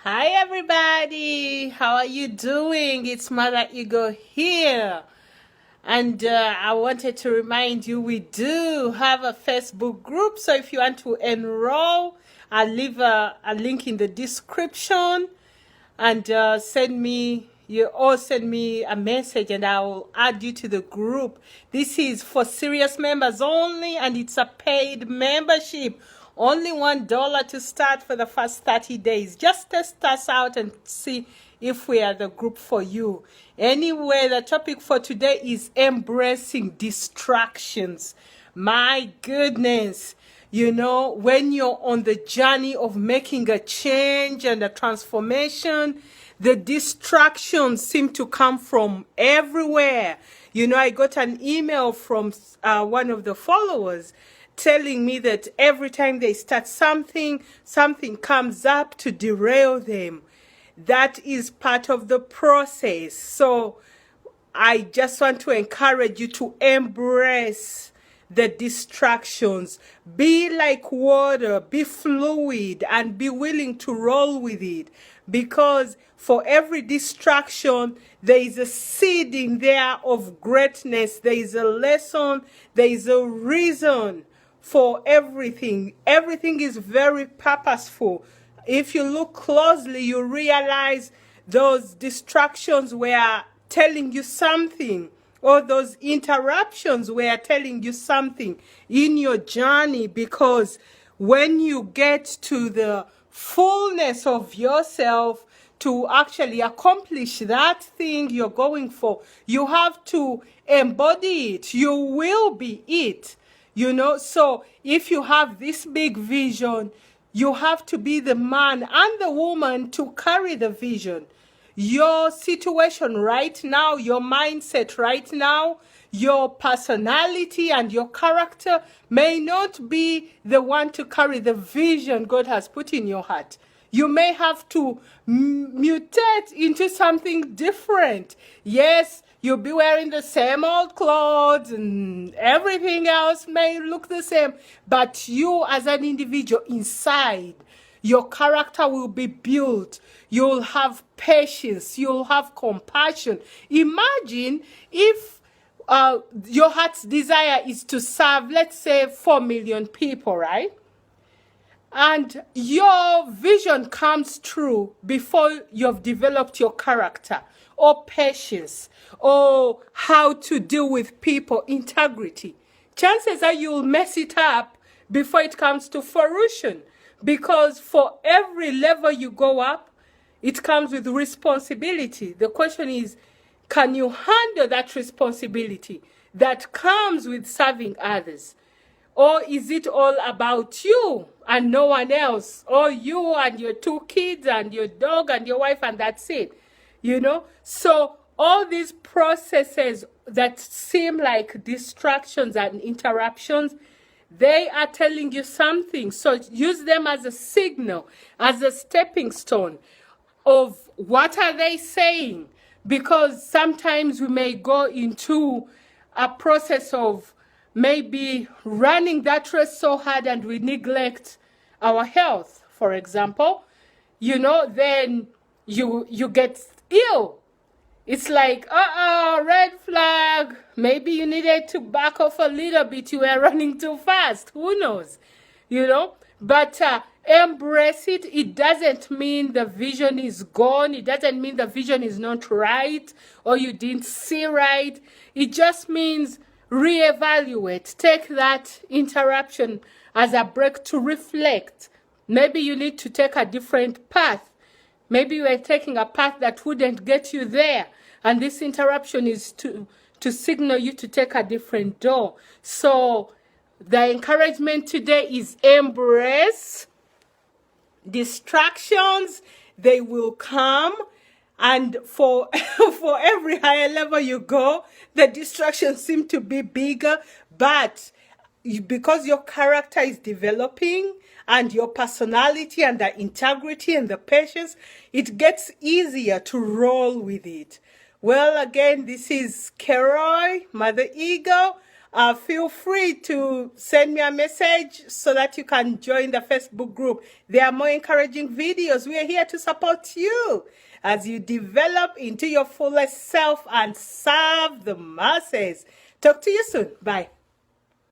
Hi everybody, how are you doing? It's Mother Ego here. And I wanted to remind you we do have a Facebook group. So if you want to enroll, I'll leave a link in the description and send me a message and I will add you to the group. This is for serious members only and it's a paid membership. Only $1 to start for the first 30 days. Just test us out and see if we are the group for you. Anyway, the topic for today is embracing distractions. My goodness. You know, when you're on the journey of making a change and a transformation, the distractions seem to come from everywhere. You know, I got an email from one of the followers telling me that every time they start something, something comes up to derail them. That is part of the process. So I just want to encourage you to embrace the distractions. Be like water, be fluid, and be willing to roll with it. Because for every distraction, there is a seed in there of greatness. There is a lesson. There is a reason for everything. Everything is very purposeful. If you look closely, you realize those distractions were telling you something, or those interruptions were telling you something in your journey, because when you get to the fullness of yourself to actually accomplish that thing you're going for, you have to embody it. You will be it. You know, so if you have this big vision, you have to be the man and the woman to carry the vision. Your situation right now, your mindset right now, your personality and your character may not be the one to carry the vision God has put in your heart. You may have to mutate into something different. Yes, you'll be wearing the same old clothes and everything else may look the same, but you as an individual inside, your character will be built. You'll have patience. You'll have compassion. Imagine if your heart's desire is to serve, let's say, 4 million people, right? And your vision comes true before you've developed your character or patience or how to deal with people, integrity. Chances are you'll mess it up before it comes to fruition, because for every level you go up, it comes with responsibility. The question is, can you handle that responsibility that comes with serving others? Or is it all about you and no one else? Or you and your 2 kids and your dog and your wife and that's it? You know? So all these processes that seem like distractions and interruptions, they are telling you something. So use them as a signal, as a stepping stone of what are they saying? Because sometimes we may go into a process of maybe running that race so hard and we neglect our health, for example, you know, then you get ill. It's like, red flag. Maybe you needed to back off a little bit. You were running too fast. Who knows? You know? But embrace it. It doesn't mean the vision is gone. It doesn't mean the vision is not right or you didn't see right. It just means reevaluate. Take that interruption as a break to reflect. Maybe you need to take a different path. Maybe you are taking a path that wouldn't get you there. And this interruption is to signal you to take a different door. So the encouragement today is embrace distractions. They will come. And for every higher level you go, the distractions seem to be bigger. But because your character is developing and your personality and the integrity and the patience, it gets easier to roll with it. Well, again, this is Keroy, Mother Ego, feel free to send me a message so that you can join the Facebook group. There are more encouraging videos. We are here to support you as you develop into your fullest self and serve the masses. Talk to you soon. Bye.